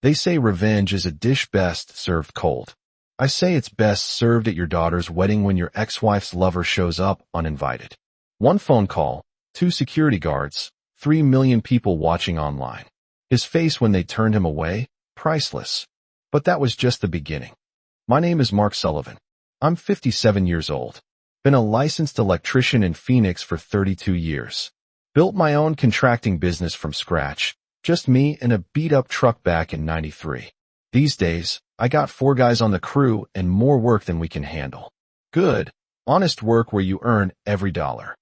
They say revenge is a dish best served cold. I say it's best served at your daughter's wedding when your ex-wife's lover shows up uninvited. One phone call, 2 security guards, 3 million people watching online. His face when they turned him away, priceless. But that was just the beginning. My name is Mark Sullivan. I'm 57 years old. Been a licensed electrician in Phoenix for 32 years. Built my own contracting business from scratch, just me and a beat-up truck back in '93. These days, I got 4 guys on the crew and more work than we can handle. Good, honest work where you earn every dollar.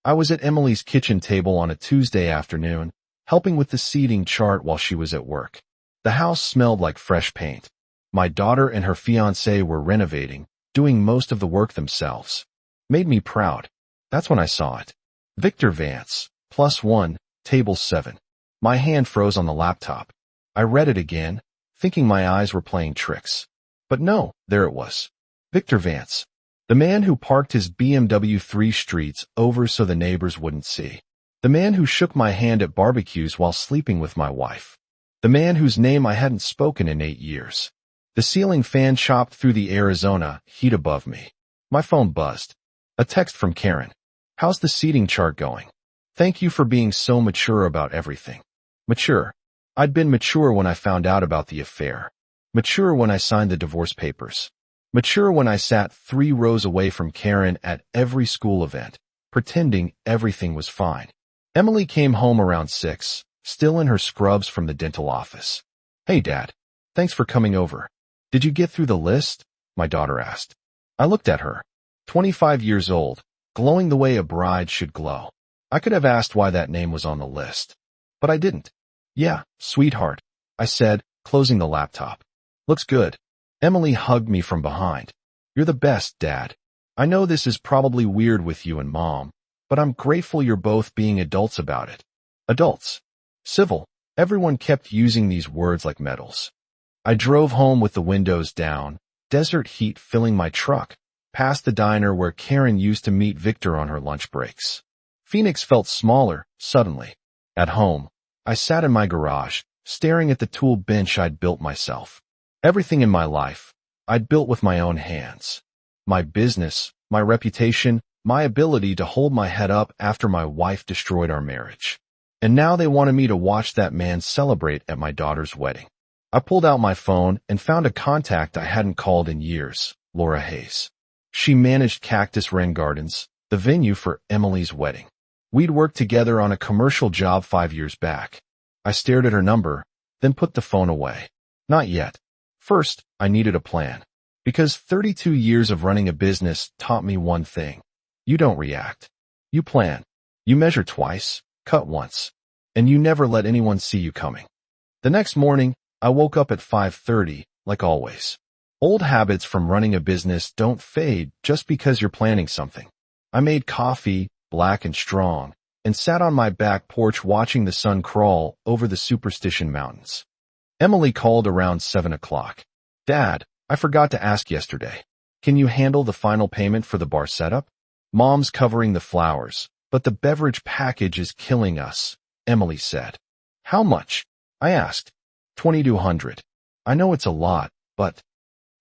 I was at Emily's kitchen table on a Tuesday afternoon, helping with the seating chart while she was at work. The house smelled like fresh paint. My daughter and her fiancé were renovating, doing most of the work themselves. Made me proud. That's when I saw it. Victor Vance, +1, table 7. My hand froze on the laptop. I read it again, thinking my eyes were playing tricks. But no, there it was. Victor Vance. The man who parked his BMW 3 streets over so the neighbors wouldn't see. The man who shook my hand at barbecues while sleeping with my wife. The man whose name I hadn't spoken in 8 years. The ceiling fan chopped through the Arizona heat above me. My phone buzzed. A text from Karen. How's the seating chart going? Thank you for being so mature about everything. Mature. I'd been mature when I found out about the affair. Mature when I signed the divorce papers. Mature when I sat 3 rows away from Karen at every school event, pretending everything was fine. Emily came home around 6, still in her scrubs from the dental office. Hey, Dad. Thanks for coming over. Did you get through the list? My daughter asked. I looked at her. 25 years old, glowing the way a bride should glow. I could have asked why that name was on the list. But I didn't. Yeah, sweetheart, I said, closing the laptop. Looks good. Emily hugged me from behind. You're the best, Dad. I know this is probably weird with you and Mom, but I'm grateful you're both being adults about it. Adults. Civil. Everyone kept using these words like medals. I drove home with the windows down, desert heat filling my truck, past the diner where Karen used to meet Victor on her lunch breaks. Phoenix felt smaller, suddenly. At home, I sat in my garage, staring at the tool bench I'd built myself. Everything in my life, I'd built with my own hands. My business, my reputation, my ability to hold my head up after my wife destroyed our marriage. And now they wanted me to watch that man celebrate at my daughter's wedding. I pulled out my phone and found a contact I hadn't called in years, Laura Hayes. She managed Cactus Wren Gardens, the venue for Emily's wedding. We'd worked together on a commercial job 5 years back. I stared at her number, then put the phone away. Not yet. First, I needed a plan. Because 32 years of running a business taught me one thing. You don't react. You plan. You measure twice, cut once. And you never let anyone see you coming. The next morning, I woke up at 5:30, like always. Old habits from running a business don't fade just because you're planning something. I made coffee, black and strong, and sat on my back porch watching the sun crawl over the Superstition Mountains. Emily called around 7 o'clock. Dad, I forgot to ask yesterday. Can you handle the final payment for the bar setup? Mom's covering the flowers, but the beverage package is killing us, Emily said. How much? I asked. $2,200. I know it's a lot, but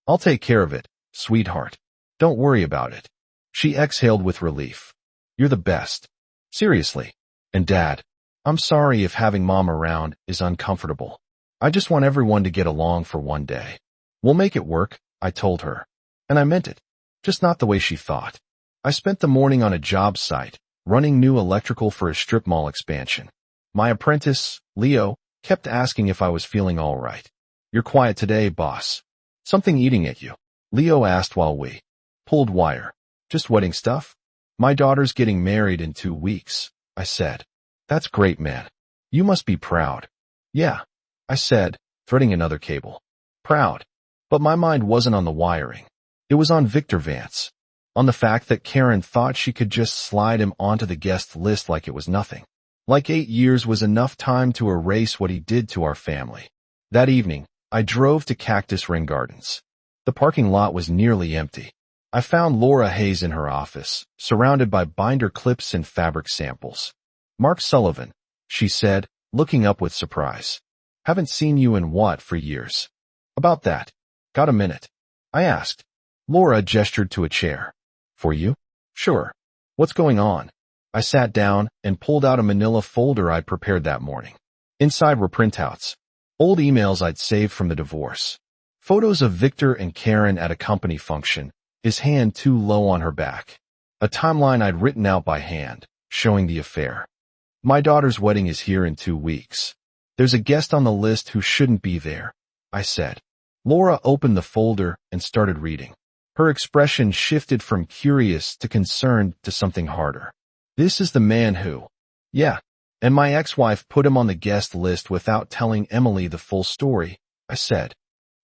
I'll take care of it, sweetheart. Don't worry about it. She exhaled with relief. You're the best. Seriously. And Dad, I'm sorry if having Mom around is uncomfortable. I just want everyone to get along for one day. We'll make it work, I told her. And I meant it. Just not the way she thought. I spent the morning on a job site, running new electrical for a strip mall expansion. My apprentice, Leo, kept asking if I was feeling all right. You're quiet today, boss. Something eating at you? Leo asked while we pulled wire. Just wedding stuff? My daughter's getting married in 2 weeks, I said. That's great, man. You must be proud. Yeah, I said, threading another cable. Proud. But my mind wasn't on the wiring. It was on Victor Vance. On the fact that Karen thought she could just slide him onto the guest list like it was nothing. Like 8 years was enough time to erase what he did to our family. That evening, I drove to Cactus Wren Gardens. The parking lot was nearly empty. I found Laura Hayes in her office, surrounded by binder clips and fabric samples. Mark Sullivan, she said, looking up with surprise. Haven't seen you in what for years? About that. Got a minute? I asked. Laura gestured to a chair. For you? Sure. What's going on? I sat down and pulled out a manila folder I'd prepared that morning. Inside were printouts. Old emails I'd saved from the divorce. Photos of Victor and Karen at a company function, his hand too low on her back. A timeline I'd written out by hand, showing the affair. My daughter's wedding is here in 2 weeks. There's a guest on the list who shouldn't be there, I said. Laura opened the folder and started reading. Her expression shifted from curious to concerned to something harder. This is the man who... Yeah, and my ex-wife put him on the guest list without telling Emily the full story, I said.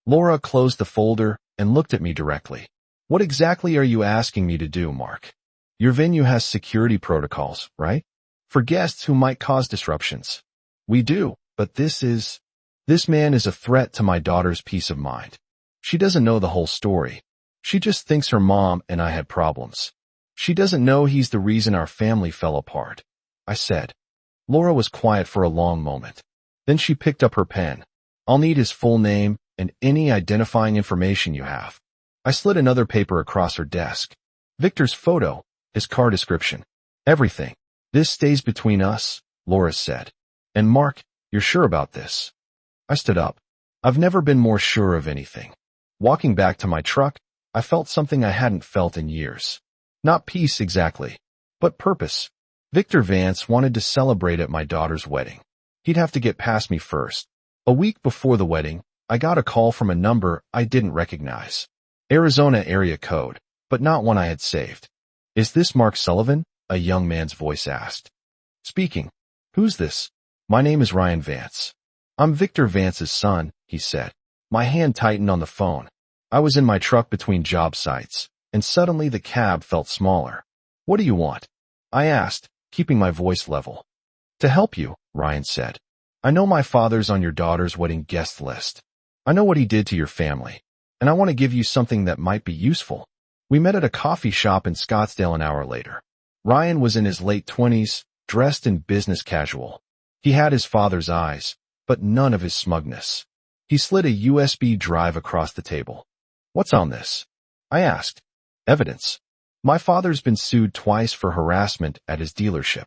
Laura closed the folder and looked at me directly. What exactly are you asking me to do, Mark? Your venue has security protocols, right? For guests who might cause disruptions. We do, but this man is a threat to my daughter's peace of mind. She doesn't know the whole story. She just thinks her mom and I had problems. She doesn't know he's the reason our family fell apart, I said. Laura was quiet for a long moment. Then she picked up her pen. I'll need his full name and any identifying information you have. I slid another paper across her desk. Victor's photo, his car description, everything. This stays between us, Laura said. And Mark, you're sure about this? I stood up. I've never been more sure of anything. Walking back to my truck, I felt something I hadn't felt in years. Not peace exactly, but purpose. Victor Vance wanted to celebrate at my daughter's wedding. He'd have to get past me first. A week before the wedding, I got a call from a number I didn't recognize. Arizona area code, but not one I had saved. Is this Mark Sullivan? A young man's voice asked. Speaking. Who's this? My name is Ryan Vance. I'm Victor Vance's son, he said. My hand tightened on the phone. I was in my truck between job sites, and suddenly the cab felt smaller. What do you want? I asked, keeping my voice level. To help you, Ryan said. I know my father's on your daughter's wedding guest list. I know what he did to your family, and I want to give you something that might be useful. We met at a coffee shop in Scottsdale an hour later. Ryan was in his late 20s, dressed in business casual. He had his father's eyes, but none of his smugness. He slid a USB drive across the table. What's on this? I asked. Evidence. My father's been sued twice for harassment at his dealership.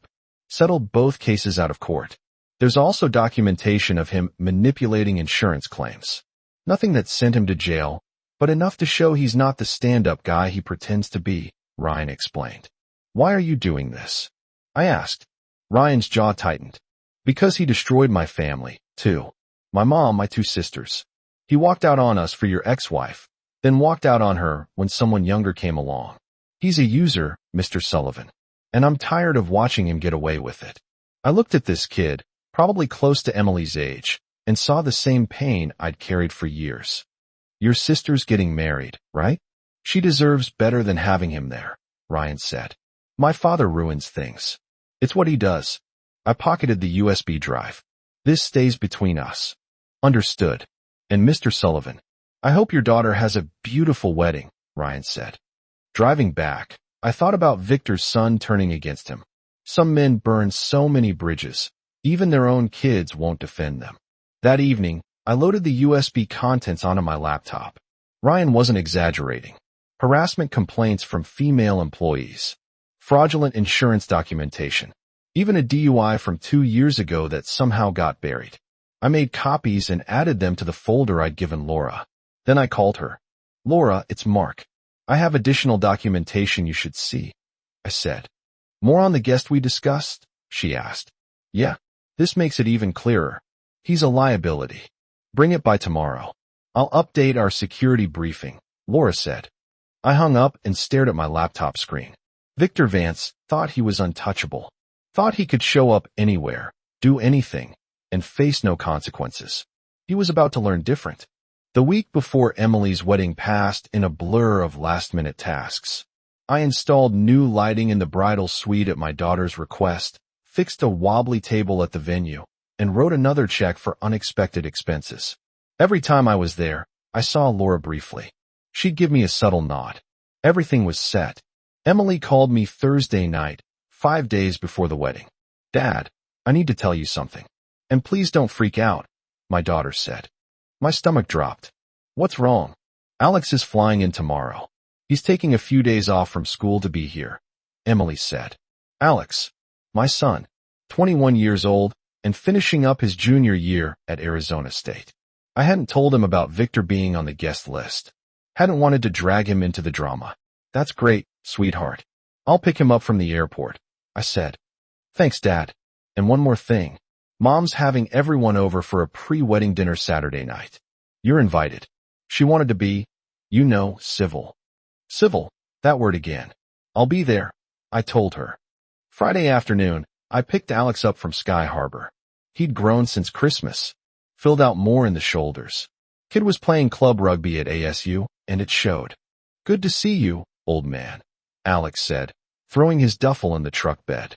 Settled both cases out of court. There's also documentation of him manipulating insurance claims. Nothing that sent him to jail, but enough to show he's not the stand-up guy he pretends to be, Ryan explained. Why are you doing this? I asked. Ryan's jaw tightened. Because he destroyed my family, too. My mom, my 2 sisters. He walked out on us for your ex-wife, then walked out on her when someone younger came along. He's a user, Mr. Sullivan, and I'm tired of watching him get away with it. I looked at this kid, probably close to Emily's age, and saw the same pain I'd carried for years. Your sister's getting married, right? She deserves better than having him there, Ryan said. My father ruins things. It's what he does. I pocketed the USB drive. This stays between us. Understood. And Mr. Sullivan, I hope your daughter has a beautiful wedding, Ryan said. Driving back, I thought about Victor's son turning against him. Some men burn so many bridges, even their own kids won't defend them. That evening, I loaded the USB contents onto my laptop. Ryan wasn't exaggerating. Harassment complaints from female employees. Fraudulent insurance documentation. Even a DUI from 2 years ago that somehow got buried. I made copies and added them to the folder I'd given Laura. Then I called her. Laura, it's Mark. I have additional documentation you should see, I said. More on the guest we discussed? She asked. Yeah, this makes it even clearer. He's a liability. Bring it by tomorrow. I'll update our security briefing, Laura said. I hung up and stared at my laptop screen. Victor Vance thought he was untouchable. Thought he could show up anywhere, do anything, and face no consequences. He was about to learn different. The week before Emily's wedding passed in a blur of last-minute tasks. I installed new lighting in the bridal suite at my daughter's request, fixed a wobbly table at the venue, and wrote another check for unexpected expenses. Every time I was there, I saw Laura briefly. She'd give me a subtle nod. Everything was set. Emily called me Thursday night, 5 days before the wedding. Dad, I need to tell you something. And please don't freak out. my daughter said. My stomach dropped. What's wrong? Alex is flying in tomorrow. He's taking a few days off from school to be here, Emily said. Alex, my son, 21 years old, and finishing up his junior year at Arizona State. I hadn't told him about Victor being on the guest list. Hadn't wanted to drag him into the drama. That's great, sweetheart. I'll pick him up from the airport, I said. Thanks, Dad. And one more thing. Mom's having everyone over for a pre-wedding dinner Saturday night. You're invited. She wanted to be, civil. Civil, that word again. I'll be there, I told her. Friday afternoon, I picked Alex up from Sky Harbor. He'd grown since Christmas, filled out more in the shoulders. Kid was playing club rugby at ASU, and it showed. Good to see you, old man, Alex said, throwing his duffel in the truck bed.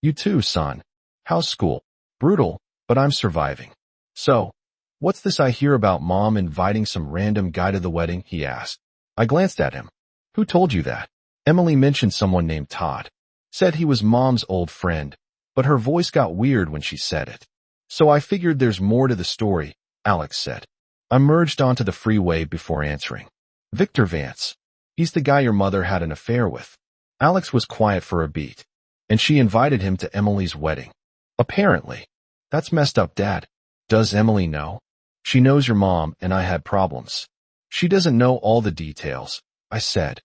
You too, son. How's school? Brutal, but I'm surviving. So, what's this I hear about Mom inviting some random guy to the wedding? He asked. I glanced at him. Who told you that? Emily mentioned someone named Todd. Said he was Mom's old friend, but her voice got weird when she said it. So I figured there's more to the story, Alex said. I merged onto the freeway before answering. Victor Vance. He's the guy your mother had an affair with. Alex was quiet for a beat, and she invited him to Emily's wedding. Apparently. That's messed up, Dad. Does Emily know? She knows your mom and I had problems. She doesn't know all the details, I said.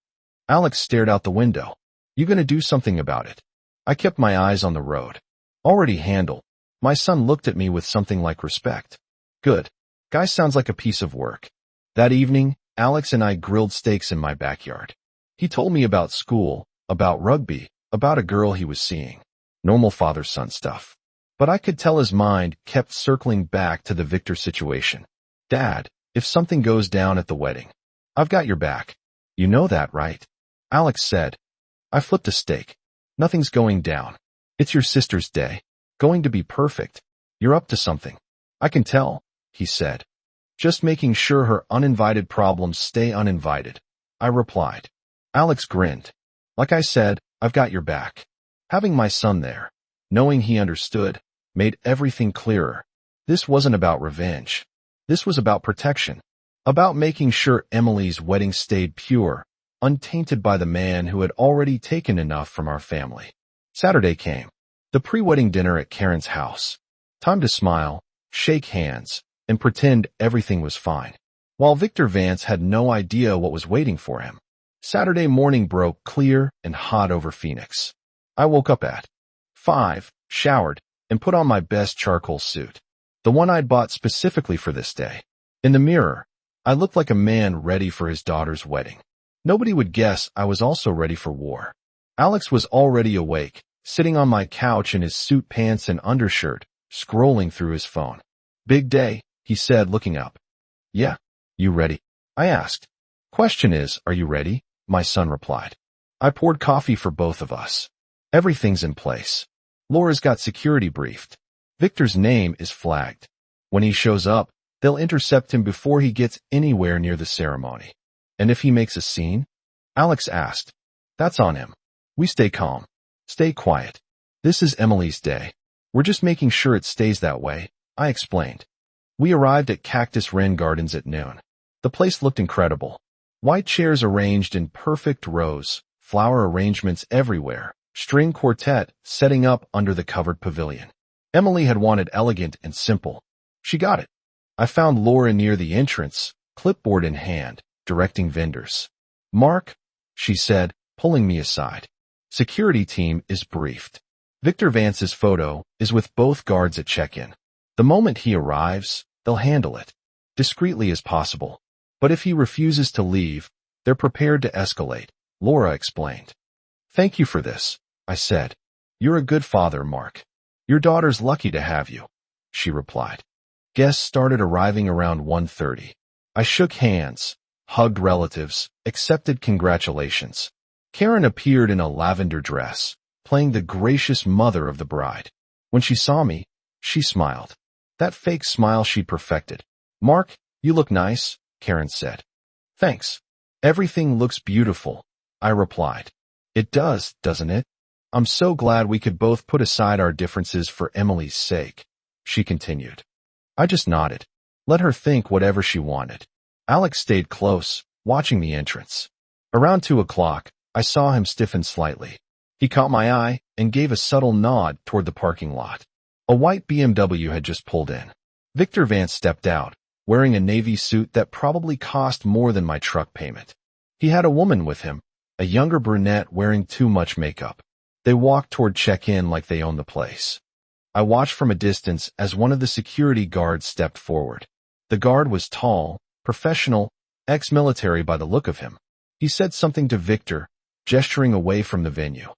Alex stared out the window. You gonna do something about it? I kept my eyes on the road. Already handled. My son looked at me with something like respect. Good. Guy sounds like a piece of work. That evening, Alex and I grilled steaks in my backyard. He told me about school, about rugby, about a girl he was seeing. Normal father-son stuff. But I could tell his mind kept circling back to the Victor situation. Dad, if something goes down at the wedding, I've got your back. You know that, right? Alex said. I flipped a steak. Nothing's going down. It's your sister's day. Going to be perfect. You're up to something. I can tell, he said. Just making sure her uninvited problems stay uninvited, I replied. Alex grinned. Like I said, I've got your back. Having my son there, knowing he understood, made everything clearer. This wasn't about revenge. This was about protection. About making sure Emily's wedding stayed pure, untainted by the man who had already taken enough from our family. Saturday came. The pre-wedding dinner at Karen's house. Time to smile, shake hands, and pretend everything was fine. While Victor Vance had no idea what was waiting for him. Saturday morning broke clear and hot over Phoenix. I woke up at 5, showered, and put on my best charcoal suit. The one I'd bought specifically for this day. In the mirror, I looked like a man ready for his daughter's wedding. Nobody would guess I was also ready for war. Alex was already awake, sitting on my couch in his suit pants and undershirt, scrolling through his phone. Big day, he said, looking up. Yeah. You ready? I asked. Question is, are you ready? My son replied. I poured coffee for both of us. Everything's in place. Laura's got security briefed. Victor's name is flagged. When he shows up, they'll intercept him before he gets anywhere near the ceremony. And if he makes a scene? Alex asked. That's on him. We stay calm. Stay quiet. This is Emily's day. We're just making sure it stays that way, I explained. We arrived at Cactus Wren Gardens at noon. The place looked incredible. White chairs arranged in perfect rows, flower arrangements everywhere, string quartet setting up under the covered pavilion. Emily had wanted elegant and simple. She got it. I found Laura near the entrance, clipboard in hand, directing vendors. Mark, she said, pulling me aside. Security team is briefed. Victor Vance's photo is with both guards at check-in. The moment he arrives, they'll handle it, discreetly as possible. But if he refuses to leave, they're prepared to escalate, Laura explained. Thank you for this, I said. You're a good father, Mark. Your daughter's lucky to have you, she replied. Guests started arriving around 1:30. I shook hands, hugged relatives, accepted congratulations. Karen appeared in a lavender dress, playing the gracious mother of the bride. When she saw me, she smiled. That fake smile she perfected. Mark, you look nice, Karen said. Thanks. Everything looks beautiful, I replied. It does, doesn't it? I'm so glad we could both put aside our differences for Emily's sake, she continued. I just nodded. Let her think whatever she wanted. Alex stayed close, watching the entrance. Around 2 o'clock, I saw him stiffen slightly. He caught my eye and gave a subtle nod toward the parking lot. A white BMW had just pulled in. Victor Vance stepped out, wearing a navy suit that probably cost more than my truck payment. He had a woman with him, a younger brunette wearing too much makeup. They walked toward check-in like they owned the place. I watched from a distance as one of the security guards stepped forward. The guard was tall, professional, ex-military by the look of him. He said something to Victor, gesturing away from the venue.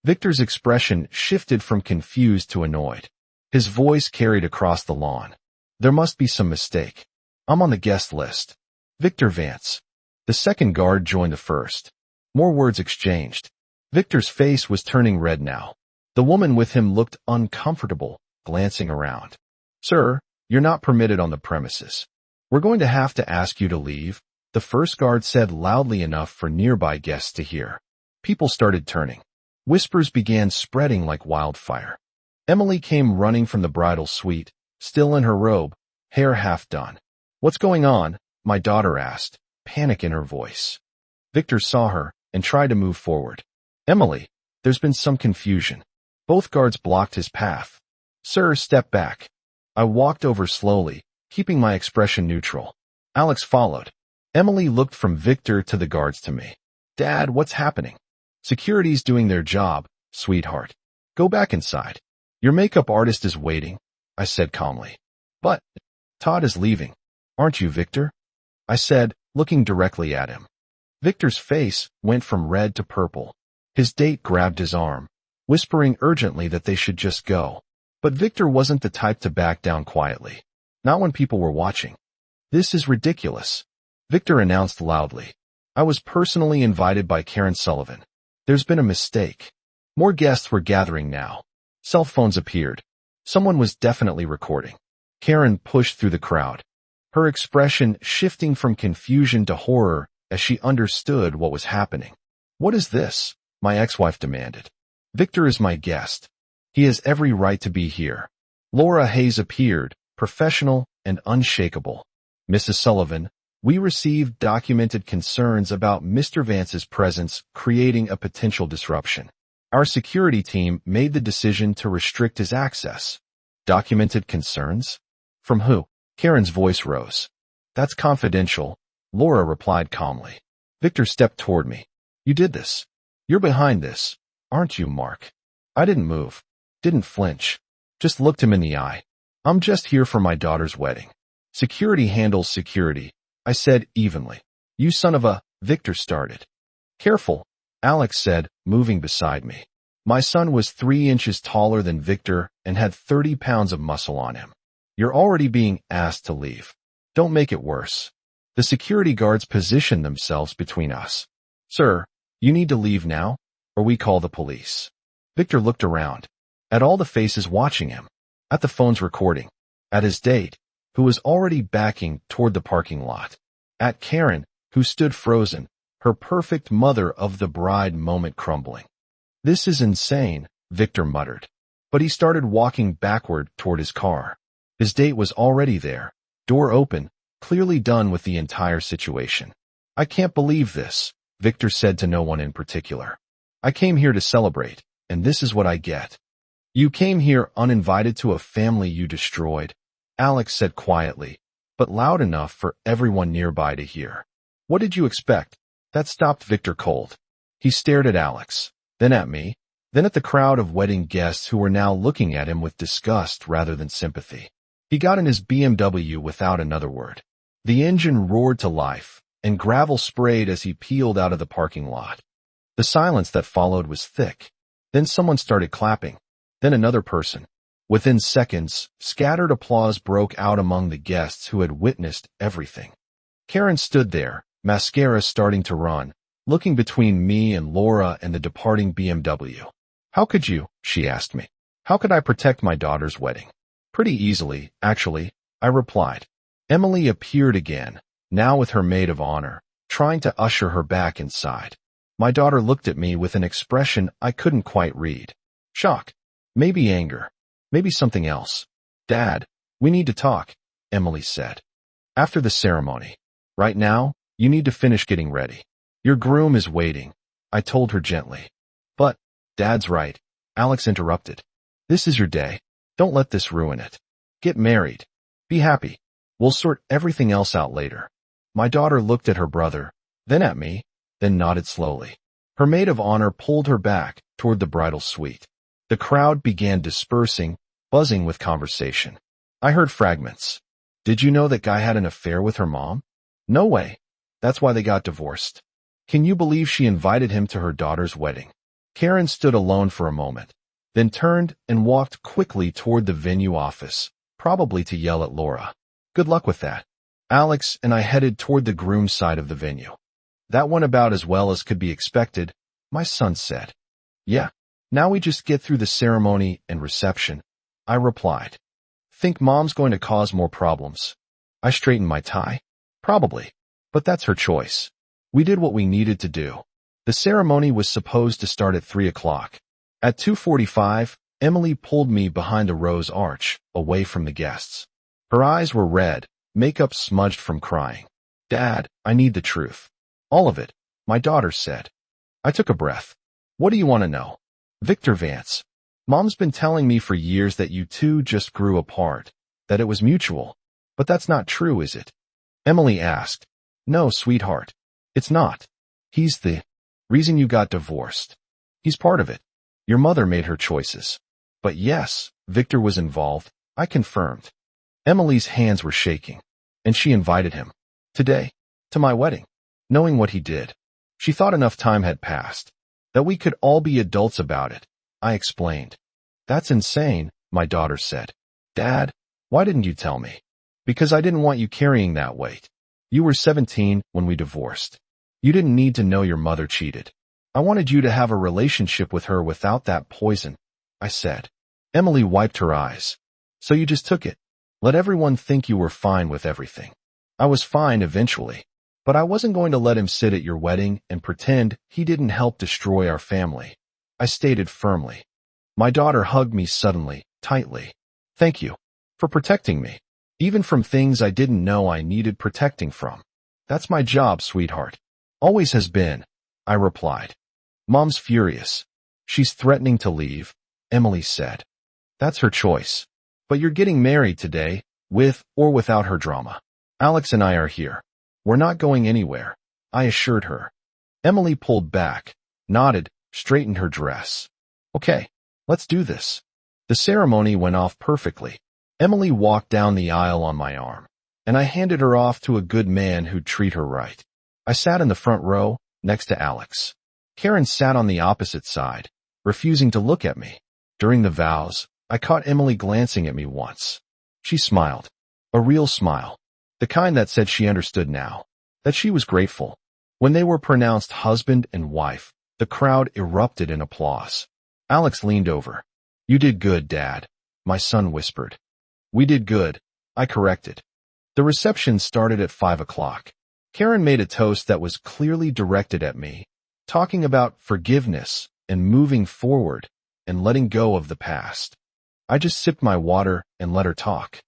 Victor's expression shifted from confused to annoyed. His voice carried across the lawn. There must be some mistake. I'm on the guest list. Victor Vance. The second guard joined the first. More words exchanged. Victor's face was turning red now. The woman with him looked uncomfortable, glancing around. Sir, you're not permitted on the premises. We're going to have to ask you to leave, the first guard said loudly enough for nearby guests to hear. People started turning. Whispers began spreading like wildfire. Emily came running from the bridal suite, still in her robe, hair half done. What's going on? My daughter asked, panic in her voice. Victor saw her and tried to move forward. Emily, there's been some confusion. Both guards blocked his path. Sir, step back. I walked over slowly, keeping my expression neutral. Alex followed. Emily looked from Victor to the guards to me. Dad, what's happening? Security's doing their job, sweetheart. Go back inside. Your makeup artist is waiting, I said calmly. But Todd is leaving. Aren't you, Victor? I said, looking directly at him. Victor's face went from red to purple. His date grabbed his arm, whispering urgently that they should just go. But Victor wasn't the type to back down quietly. Not when people were watching. This is ridiculous, Victor announced loudly. I was personally invited by Karen Sullivan. There's been a mistake. More guests were gathering now. Cell phones appeared. Someone was definitely recording. Karen pushed through the crowd, her expression shifting from confusion to horror as she understood what was happening. What is this? My ex-wife demanded. Victor is my guest. He has every right to be here. Laura Hayes appeared, professional and unshakable. Mrs. Sullivan, we received documented concerns about Mr. Vance's presence creating a potential disruption. Our security team made the decision to restrict his access. Documented concerns? From who? Karen's voice rose. That's confidential, Laura replied calmly. Victor stepped toward me. You did this. You're behind this, aren't you, Mark? I didn't move. Didn't flinch. Just looked him in the eye. I'm just here for my daughter's wedding. Security handles security, I said evenly. You son of a, Victor started. Careful, Alex said, moving beside me. My son was 3 inches taller than Victor and had 30 pounds of muscle on him. You're already being asked to leave. Don't make it worse. The security guards positioned themselves between us. Sir, you need to leave now, or we call the police. Victor looked around, at all the faces watching him, at the phones recording, at his date, who was already backing toward the parking lot, at Karen, who stood frozen, her perfect mother of the bride moment crumbling. This is insane, Victor muttered. But he started walking backward toward his car. His date was already there, door open, clearly done with the entire situation. I can't believe this, Victor said to no one in particular. I came here to celebrate, and this is what I get. You came here uninvited to a family you destroyed, Alex said quietly, but loud enough for everyone nearby to hear. What did you expect? That stopped Victor cold. He stared at Alex, then at me, then at the crowd of wedding guests who were now looking at him with disgust rather than sympathy. He got in his BMW without another word. The engine roared to life, and gravel sprayed as he peeled out of the parking lot. The silence that followed was thick. Then someone started clapping. Then another person. Within seconds, scattered applause broke out among the guests who had witnessed everything. Karen stood there, mascara starting to run, looking between me and Laura and the departing BMW. How could you? She asked me. How could I protect my daughter's wedding? Pretty easily, actually, I replied. Emily appeared again, now with her maid of honor, trying to usher her back inside. My daughter looked at me with an expression I couldn't quite read. Shock. Maybe anger. Maybe something else. Dad, we need to talk, Emily said. After the ceremony. Right now, you need to finish getting ready. Your groom is waiting, I told her gently. But, Dad's right, Alex interrupted. This is your day. Don't let this ruin it. Get married. Be happy. We'll sort everything else out later. My daughter looked at her brother, then at me, then nodded slowly. Her maid of honor pulled her back toward the bridal suite. The crowd began dispersing, buzzing with conversation. I heard fragments. Did you know that guy had an affair with her mom? No way. That's why they got divorced. Can you believe she invited him to her daughter's wedding? Karen stood alone for a moment, then turned and walked quickly toward the venue office, probably to yell at Laura. Good luck with that. Alex and I headed toward the groom's side of the venue. That went about as well as could be expected, my son said. Yeah, now we just get through the ceremony and reception, I replied. Think Mom's going to cause more problems? I straightened my tie. Probably, but that's her choice. We did what we needed to do. The ceremony was supposed to start at 3 o'clock. At 2:45, Emily pulled me behind a rose arch, away from the guests. Her eyes were red, makeup smudged from crying. Dad, I need the truth. All of it, my daughter said. I took a breath. What do you want to know? Victor Vance. Mom's been telling me for years that you two just grew apart, that it was mutual. But that's not true, is it? Emily asked. No, sweetheart. It's not. He's the reason you got divorced. He's part of it. Your mother made her choices. But yes, Victor was involved, I confirmed. Emily's hands were shaking, and she invited him. Today, to my wedding. Knowing what he did. She thought enough time had passed, that we could all be adults about it, I explained. That's insane, my daughter said. Dad, why didn't you tell me? Because I didn't want you carrying that weight. You were 17 when we divorced. You didn't need to know your mother cheated. I wanted you to have a relationship with her without that poison, I said. Emily wiped her eyes. So you just took it. Let everyone think you were fine with everything. I was fine eventually. But I wasn't going to let him sit at your wedding and pretend he didn't help destroy our family, I stated firmly. My daughter hugged me suddenly, tightly. Thank you for protecting me, even from things I didn't know I needed protecting from. That's my job, sweetheart. Always has been, I replied. Mom's furious. She's threatening to leave, Emily said. That's her choice. But you're getting married today, with or without her drama. Alex and I are here. We're not going anywhere, I assured her. Emily pulled back, nodded, straightened her dress. Okay, let's do this. The ceremony went off perfectly. Emily walked down the aisle on my arm, and I handed her off to a good man who'd treat her right. I sat in the front row, next to Alex. Karen sat on the opposite side, refusing to look at me. During the vows, I caught Emily glancing at me once. She smiled. A real smile. The kind that said she understood now, that she was grateful. When they were pronounced husband and wife, the crowd erupted in applause. Alex leaned over. You did good, Dad, my son whispered. We did good, I corrected. The reception started at 5 o'clock. Karen made a toast that was clearly directed at me, talking about forgiveness and moving forward and letting go of the past. I just sipped my water and let her talk.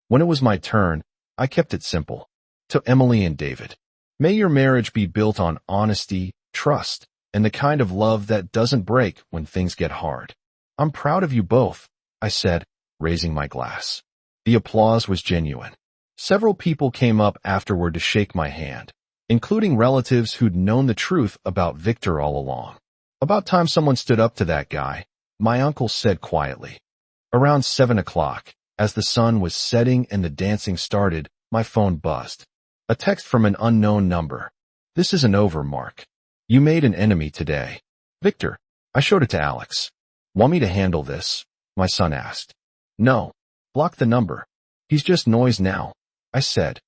When it was my turn, I kept it simple. To Emily and David, may your marriage be built on honesty, trust, and the kind of love that doesn't break when things get hard. I'm proud of you both, I said, raising my glass. The applause was genuine. Several people came up afterward to shake my hand, including relatives who'd known the truth about Victor all along. About time someone stood up to that guy, my uncle said quietly. Around 7 o'clock, as the sun was setting and the dancing started, my phone buzzed. A text from an unknown number. This isn't over, Mark. You made an enemy today. Victor, I showed it to Alex. Want me to handle this? My son asked. No. Block the number. He's just noise now, I said.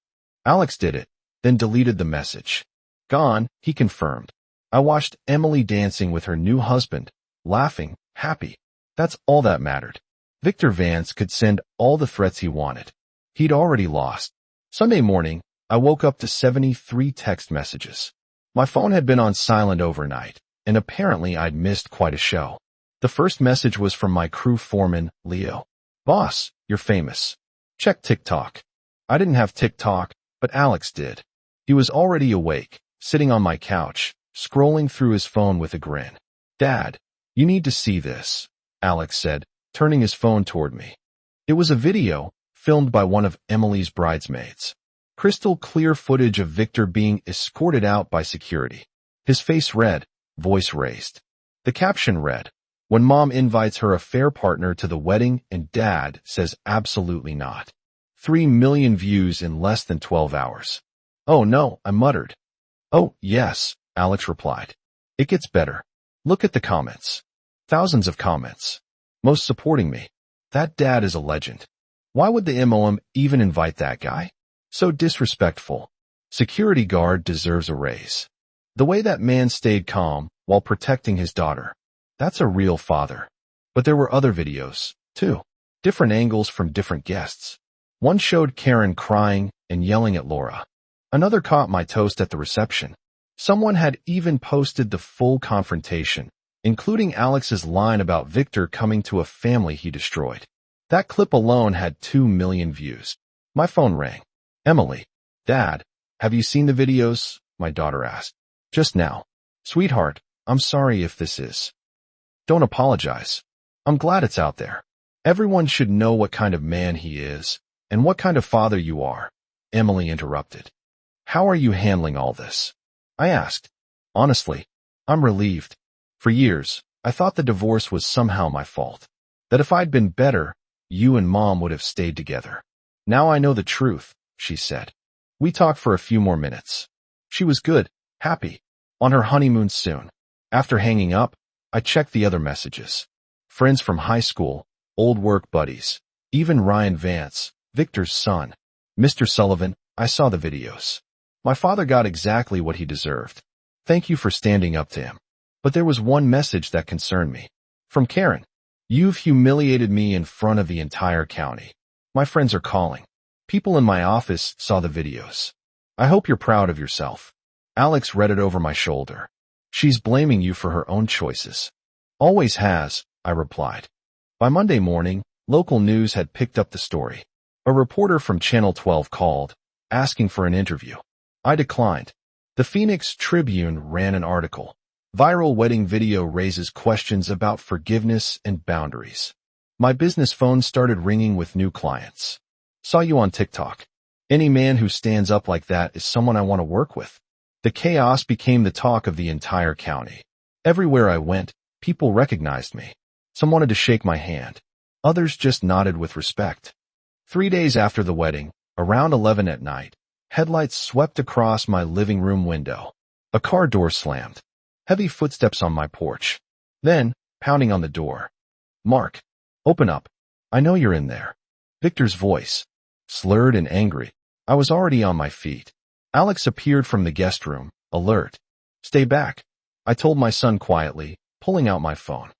Alex did it, then deleted the message. Gone, he confirmed. I watched Emily dancing with her new husband, laughing, happy. That's all that mattered. Victor Vance could send all the threats he wanted. He'd already lost. Sunday morning, I woke up to 73 text messages. My phone had been on silent overnight, and apparently I'd missed quite a show. The first message was from my crew foreman, Leo. Boss, you're famous. Check TikTok. I didn't have TikTok, but Alex did. He was already awake, sitting on my couch, scrolling through his phone with a grin. Dad, you need to see this, Alex said, turning his phone toward me. It was a video, filmed by one of Emily's bridesmaids. Crystal clear footage of Victor being escorted out by security. His face red, voice raised. The caption read, "When mom invites her affair partner to the wedding and dad says absolutely not." 3 million views in less than 12 hours. Oh no, I muttered. Oh, yes, Alex replied. It gets better. Look at the comments. Thousands of comments. Most supporting me. That dad is a legend. Why would the MOM even invite that guy? So disrespectful. Security guard deserves a raise. The way that man stayed calm while protecting his daughter. That's a real father. But there were other videos, too. Different angles from different guests. One showed Karen crying and yelling at Laura. Another caught my toast at the reception. Someone had even posted the full confrontation, including Alex's line about Victor coming to a family he destroyed. That clip alone had 2 million views. My phone rang. Emily. Dad, have you seen the videos? My daughter asked. Just now. Sweetheart, I'm sorry if this is. Don't apologize. I'm glad it's out there. Everyone should know what kind of man he is, and what kind of father you are. Emily interrupted. How are you handling all this? I asked. Honestly, I'm relieved. For years, I thought the divorce was somehow my fault. That if I'd been better, you and Mom would have stayed together. Now I know the truth, she said. We talked for a few more minutes. She was good, happy, on her honeymoon soon. After hanging up, I checked the other messages. Friends from high school, old work buddies, even Ryan Vance, Victor's son. Mr. Sullivan, I saw the videos. My father got exactly what he deserved. Thank you for standing up to him. But there was one message that concerned me. From Karen. You've humiliated me in front of the entire county. My friends are calling. People in my office saw the videos. I hope you're proud of yourself. Alex read it over my shoulder. She's blaming you for her own choices. Always has, I replied. By Monday morning, local news had picked up the story. A reporter from Channel 12 called, asking for an interview. I declined. The Phoenix Tribune ran an article. Viral wedding video raises questions about forgiveness and boundaries. My business phone started ringing with new clients. Saw you on TikTok. Any man who stands up like that is someone I want to work with. The chaos became the talk of the entire county. Everywhere I went, people recognized me. Some wanted to shake my hand. Others just nodded with respect. 3 days after the wedding, around 11 at night, headlights swept across my living room window. A car door slammed. Heavy footsteps on my porch. Then, pounding on the door. Mark, open up. I know you're in there. Victor's voice. Slurred and angry. I was already on my feet. Alex appeared from the guest room, alert. Stay back. I told my son quietly, pulling out my phone.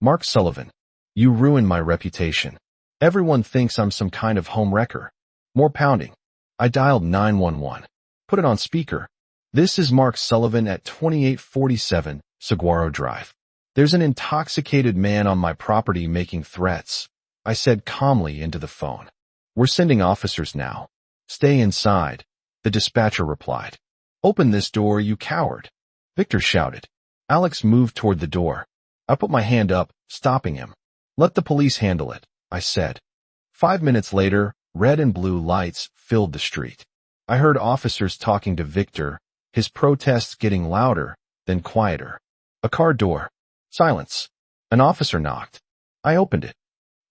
Mark Sullivan. You ruined my reputation. Everyone thinks I'm some kind of home wrecker. More pounding. I dialed 911. Put it on speaker. This is Mark Sullivan at 2847 Saguaro Drive. There's an intoxicated man on my property making threats. I said calmly into the phone. We're sending officers now. Stay inside, the dispatcher replied. Open this door, you coward. Victor shouted. Alex moved toward the door. I put my hand up, stopping him. Let the police handle it, I said. 5 minutes later, red and blue lights filled the street. I heard officers talking to Victor, his protests getting louder, then quieter. A car door. Silence. An officer knocked. I opened it.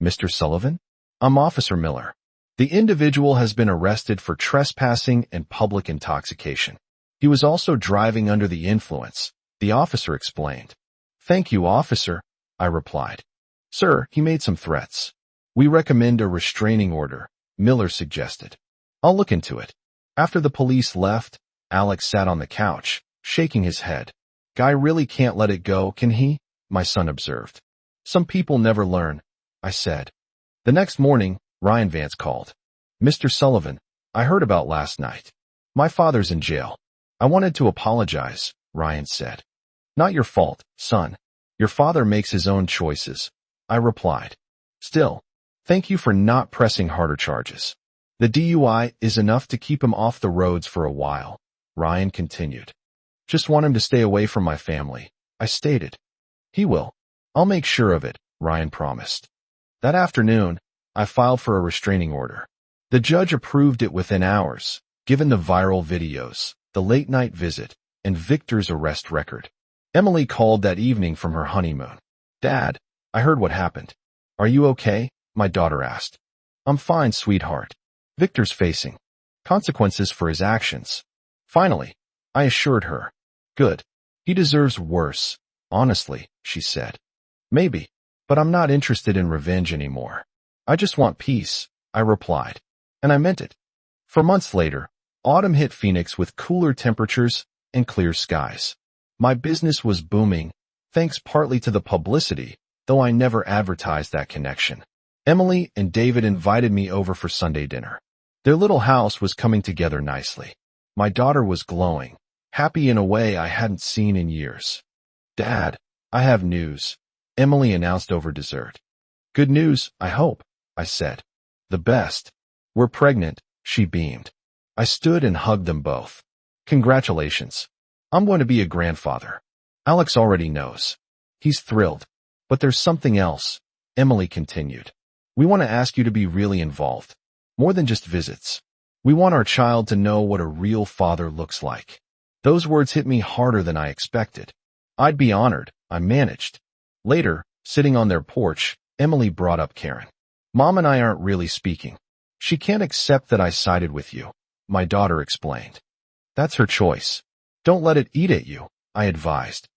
Mr. Sullivan? I'm Officer Miller. The individual has been arrested for trespassing and public intoxication. He was also driving under the influence, the officer explained. Thank you, officer, I replied. Sir, he made some threats. We recommend a restraining order, Miller suggested. I'll look into it. After the police left, Alex sat on the couch, shaking his head. Guy really can't let it go, can he? My son observed. Some people never learn, I said. The next morning, Ryan Vance called. Mr. Sullivan, I heard about last night. My father's in jail. I wanted to apologize, Ryan said. Not your fault, son. Your father makes his own choices, I replied. Still, thank you for not pressing harder charges. The DUI is enough to keep him off the roads for a while, Ryan continued. Just want him to stay away from my family, I stated. He will. I'll make sure of it, Ryan promised. That afternoon, I filed for a restraining order. The judge approved it within hours, given the viral videos, the late-night visit, and Victor's arrest record. Emily called that evening from her honeymoon. Dad, I heard what happened. Are you okay? My daughter asked. I'm fine, sweetheart. Victor's facing consequences for his actions. Finally, I assured her. Good. He deserves worse, honestly, she said. Maybe, but I'm not interested in revenge anymore. I just want peace, I replied. And I meant it. For months later, autumn hit Phoenix with cooler temperatures and clear skies. My business was booming, thanks partly to the publicity, though I never advertised that connection. Emily and David invited me over for Sunday dinner. Their little house was coming together nicely. My daughter was glowing, happy in a way I hadn't seen in years. Dad, I have news, Emily announced over dessert. Good news, I hope, I said. The best. We're pregnant, she beamed. I stood and hugged them both. Congratulations. I'm going to be a grandfather. Alex already knows. He's thrilled. But there's something else, Emily continued. We want to ask you to be really involved. More than just visits. We want our child to know what a real father looks like. Those words hit me harder than I expected. I'd be honored, I managed. Later, sitting on their porch, Emily brought up Karen. Mom and I aren't really speaking. She can't accept that I sided with you, my daughter explained. That's her choice. Don't let it eat at you, I advised.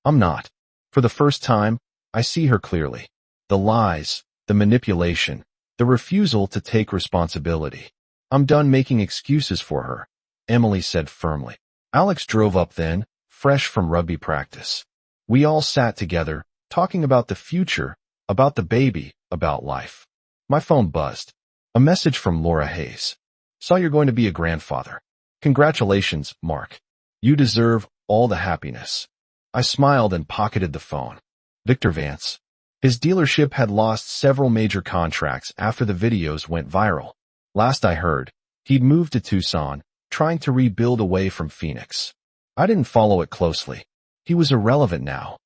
I'm not. For the first time, I see her clearly. The lies, the manipulation, the refusal to take responsibility. I'm done making excuses for her, Emily said firmly. Alex drove up then, fresh from rugby practice. We all sat together, talking about the future, about the baby, about life. My phone buzzed. A message from Laura Hayes. Saw you're going to be a grandfather. Congratulations, Mark. You deserve all the happiness. I smiled and pocketed the phone. Victor Vance. His dealership had lost several major contracts after the videos went viral. Last I heard, he'd moved to Tucson, trying to rebuild away from Phoenix. I didn't follow it closely. He was irrelevant now.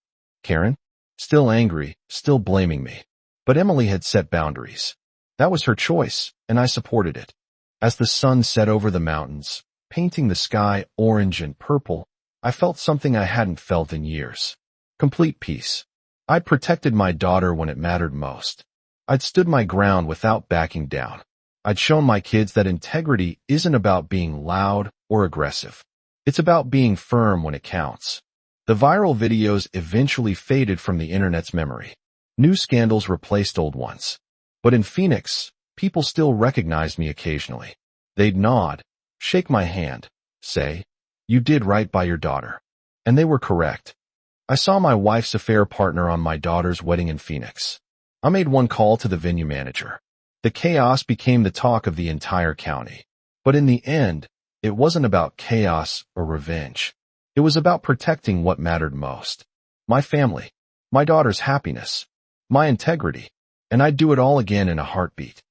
Karen? Still angry, still blaming me. But Emily had set boundaries. That was her choice, and I supported it. As the sun set over the mountains, painting the sky orange and purple, I felt something I hadn't felt in years. Complete peace. I'd protected my daughter when it mattered most. I'd stood my ground without backing down. I'd shown my kids that integrity isn't about being loud or aggressive. It's about being firm when it counts. The viral videos eventually faded from the internet's memory. New scandals replaced old ones. But in Phoenix, people still recognized me occasionally. They'd nod, shake my hand, say, "You did right by your daughter." And they were correct. I saw my wife's affair partner on my daughter's wedding in Phoenix. I made one call to the venue manager. The chaos became the talk of the entire county. But in the end, it wasn't about chaos or revenge. It was about protecting what mattered most. My family, my daughter's happiness, my integrity, and I'd do it all again in a heartbeat.